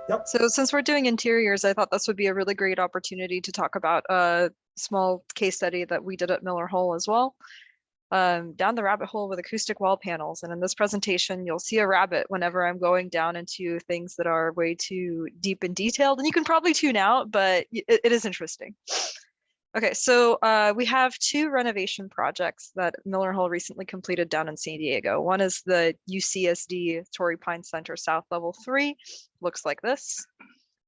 Yep. So since we're doing interiors, I thought this would be a really great opportunity to talk about a small case study that we did at Miller Hull as well. Down the rabbit hole with acoustic wall panels. And in this presentation, you'll see a rabbit whenever I'm going down into things that are way too deep and detailed. And you can probably tune out, but it is interesting. Okay, so we have two renovation projects that Miller Hull recently completed down in San Diego. One is the UCSD Torrey Pines Center South Level 3, looks like this.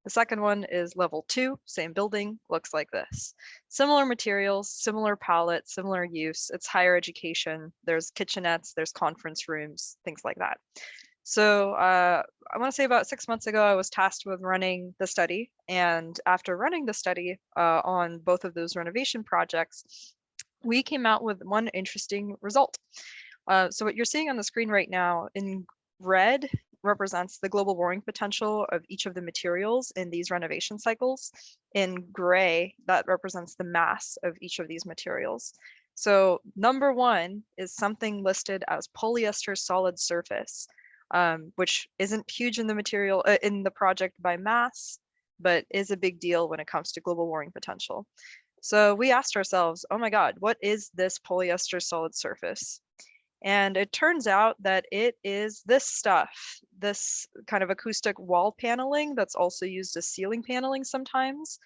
The second one is level 2, same building, looks like this. Similar materials, similar palette, similar use. It's higher education. There's kitchenettes, there's conference rooms, things like that. So I want to say about 6 months ago, I was tasked with running the study. And after running the study on both of those renovation projects, we came out with one interesting result. So what you're seeing on the screen right now in red represents the global warming potential of each of the materials in these renovation cycles. In gray, that represents the mass of each of these materials. So number one is something listed as polyester solid surface, which isn't huge in the material in the project by mass, but is a big deal when it comes to global warming potential. So we asked ourselves, oh my God, what is this polyester solid surface? And it turns out that it is this stuff, this kind of acoustic wall paneling that's also used as ceiling paneling sometimes.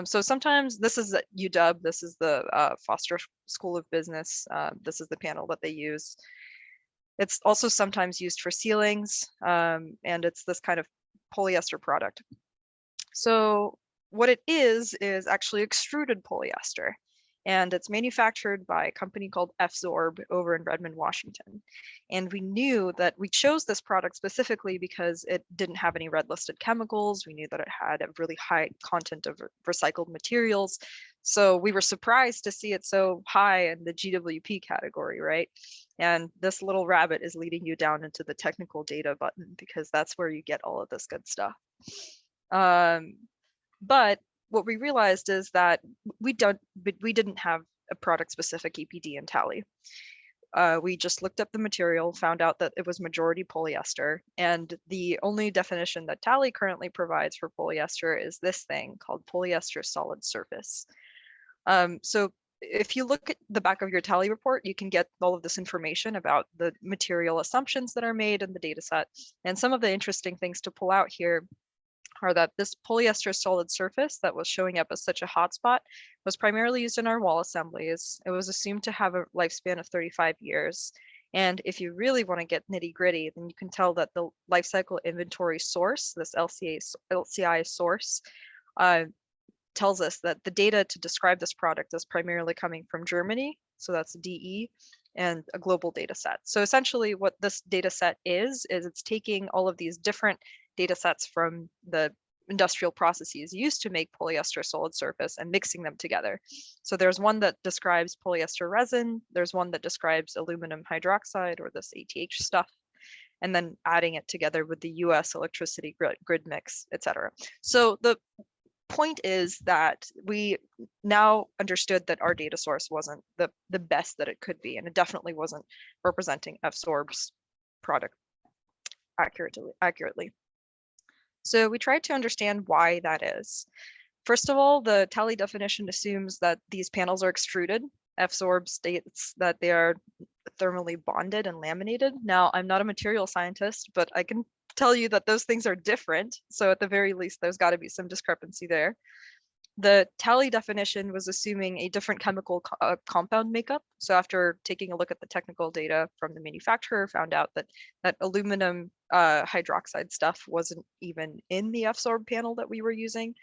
So sometimes this is at UW, this is the Foster School of Business. This is the panel that they use. It's also sometimes used for ceilings, and it's this kind of polyester product. So what it is actually extruded polyester. And it's manufactured by a company called FZorb over in Redmond, Washington. And we knew that we chose this product specifically because it didn't have any red listed chemicals. We knew that it had a really high content of recycled materials. So we were surprised to see it so high in the GWP category, right? And this little rabbit is leading you down into the technical data button because that's where you get all of this good stuff. But what we realized is that we didn't have a product specific EPD in Tally. We just looked up the material, found out that it was majority polyester, and the only definition that Tally currently provides for polyester is this thing called polyester solid surface. So if you look at the back of your Tally report, you can get all of this information about the material assumptions that are made in the data set. And some of the interesting things to pull out here are that this polyester solid surface that was showing up as such a hotspot was primarily used in our wall assemblies. It was assumed to have a lifespan of 35 years. And if you really want to get nitty gritty, then you can tell that the life cycle inventory source, this LCI source, tells us that the data to describe this product is primarily coming from Germany. So that's DE and a global data set. So essentially what this data set is it's taking all of these different data sets from the industrial processes used to make polyester solid surface and mixing them together. So there's one that describes polyester resin, there's one that describes aluminum hydroxide or this ATH stuff, and then adding it together with the US electricity grid mix, etc. So the point is that we now understood that our data source wasn't the best that it could be, and it definitely wasn't representing FZorb's product accurately. So we tried to understand why that is. First of all, the Tally definition assumes that these panels are extruded. FZorb states that they are thermally bonded and laminated. Now, I'm not a material scientist, but I can tell you that those things are different. So at the very least, there's got to be some discrepancy there. The Tally definition was assuming a different chemical compound makeup. So after taking a look at the technical data from the manufacturer, found out that that aluminum hydroxide stuff wasn't even in the FZorb panel that we were using.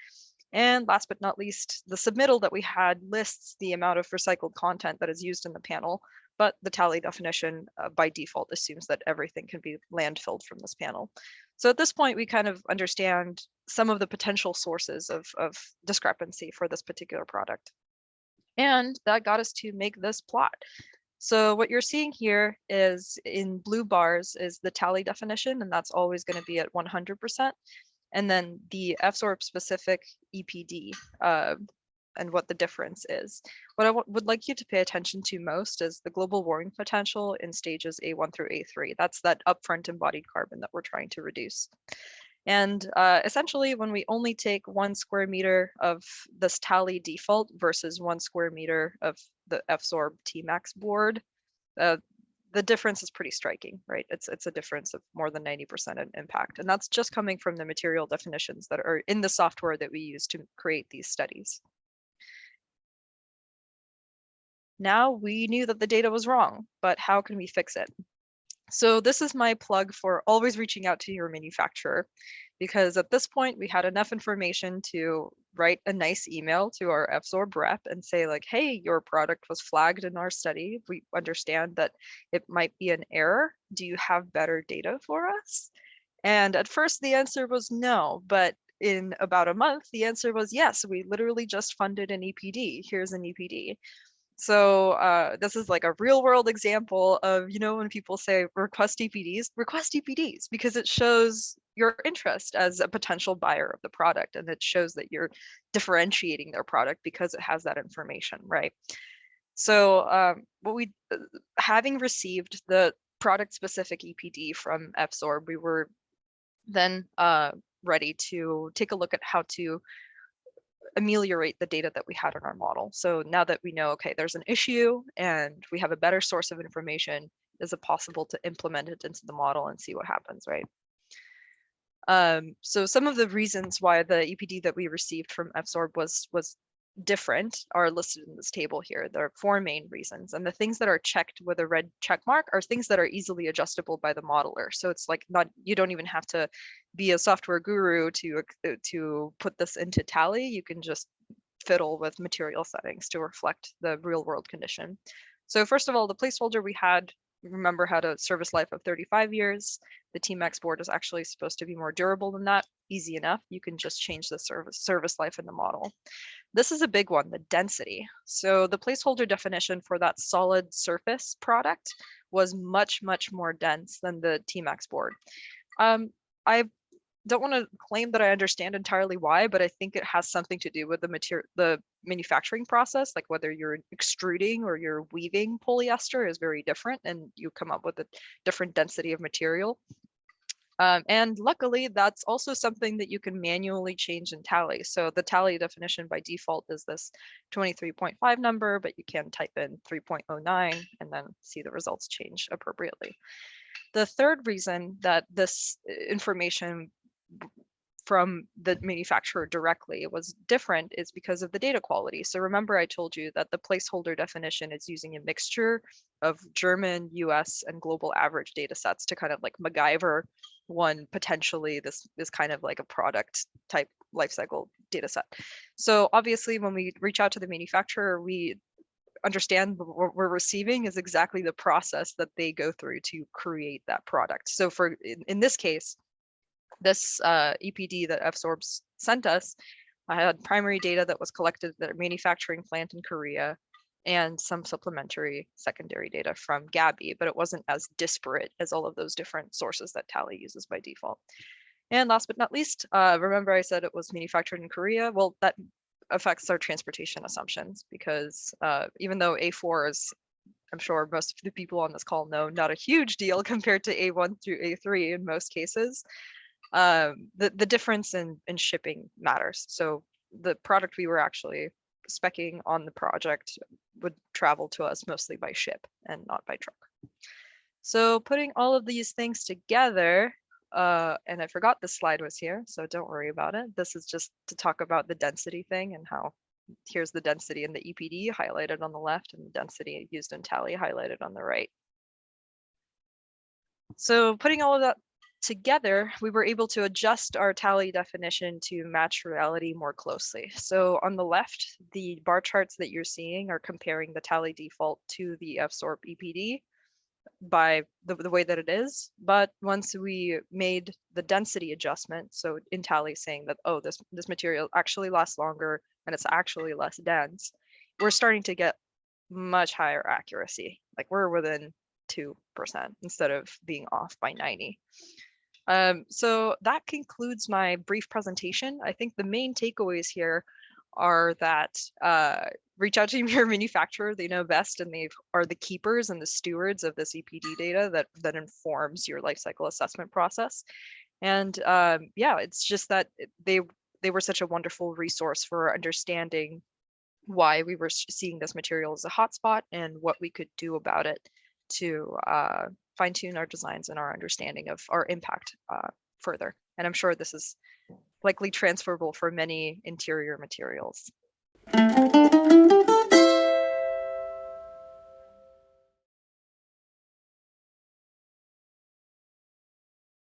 And last but not least, the submittal that we had lists the amount of recycled content that is used in the panel, but the Tally definition by default assumes that everything can be landfilled from this panel. So at this point, we kind of understand some of the potential sources of discrepancy for this particular product. And that got us to make this plot. So what you're seeing here is in blue bars is the Tally definition, and that's always going to be at 100%. And then the FZorb specific EPD and what the difference is. What I would like you to pay attention to most is the global warming potential in stages A1 through A3. That's that upfront embodied carbon that we're trying to reduce. And essentially, when we only take 1 square meter of this tally default versus 1 square meter of the FSORB Tmax board, the difference is pretty striking, right? It's a difference of more than 90% in impact. And that's just coming from the material definitions that are in the software that we use to create these studies. Now we knew that the data was wrong, but how can we fix it? So this is my plug for always reaching out to your manufacturer, because at this point we had enough information to write a nice email to our FSORB rep and say like, hey, your product was flagged in our study. We understand that it might be an error. Do you have better data for us? And at first the answer was no, but in about a month, the answer was yes, we literally just funded an EPD. Here's an EPD. So this is like a real world example of, you know, when people say request EPDs, because it shows your interest as a potential buyer of the product. And it shows that you're differentiating their product because it has that information, right? So having received the product specific EPD from FSORB, we were then ready to take a look at how to ameliorate the data that we had in our model. So now that we know, okay, there's an issue and we have a better source of information, is it possible to implement it into the model and see what happens, right? So some of the reasons why the EPD that we received from FSORB was different are listed in this table here. There are 4 main reasons, and the things that are checked with a red check mark are things that are easily adjustable by the modeler. So it's like you don't even have to be a software guru to put this into Tally. You can just fiddle with material settings to reflect the real world condition. So first of all, the placeholder we had, remember, had a service life of 35 years. The Tmax board is actually supposed to be more durable than that. Easy enough. You can just change the service life in the model. This is a big one, the density. So the placeholder definition for that solid surface product was much, much more dense than the Tmax board. I don't want to claim that I understand entirely why, but I think it has something to do with the manufacturing process, like whether you're extruding or you're weaving polyester is very different, and you come up with a different density of material. And luckily, that's also something that you can manually change in Tally. So the Tally definition by default is this 23.5 number, but you can type in 3.09 and then see the results change appropriately. The third reason that this information from the manufacturer directly was different is because of the data quality. So remember, I told you that the placeholder definition is using a mixture of German, US, and global average data sets to kind of like MacGyver one potentially this kind of like a product type lifecycle data set. So obviously, when we reach out to the manufacturer, we understand what we're receiving is exactly the process that they go through to create that product. So in this case, this EPD that FSORB sent us, I had primary data that was collected at their manufacturing plant in Korea and some supplementary secondary data from Gabi, but it wasn't as disparate as all of those different sources that Tally uses by default. And last but not least, remember I said it was manufactured in Korea? Well, that affects our transportation assumptions because even though A4 is, I'm sure most of the people on this call know, not a huge deal compared to A1 through A3 in most cases, the difference in shipping matters. So the product we were actually speccing on the project would travel to us mostly by ship and not by truck. So putting all of these things together, and I forgot this slide was here, so don't worry about it. This is just to talk about the density thing and how here's the density in the EPD highlighted on the left and the density used in Tally highlighted on the right. So putting all of that together, we were able to adjust our Tally definition to match reality more closely. So on the left, the bar charts that you're seeing are comparing the Tally default to the FSORB EPD by the way that it is. But once we made the density adjustment, so in Tally saying that, oh, this material actually lasts longer and it's actually less dense, we're starting to get much higher accuracy. Like we're within 2% instead of being off by 90. So that concludes my brief presentation. I think the main takeaways here are that reach out to your manufacturer. They know best, and they are the keepers and the stewards of this EPD data that informs your life cycle assessment process. And yeah, it's just that they were such a wonderful resource for understanding why we were seeing this material as a hotspot and what we could do about it to fine tune our designs and our understanding of our impact further. And I'm sure this is likely transferable for many interior materials.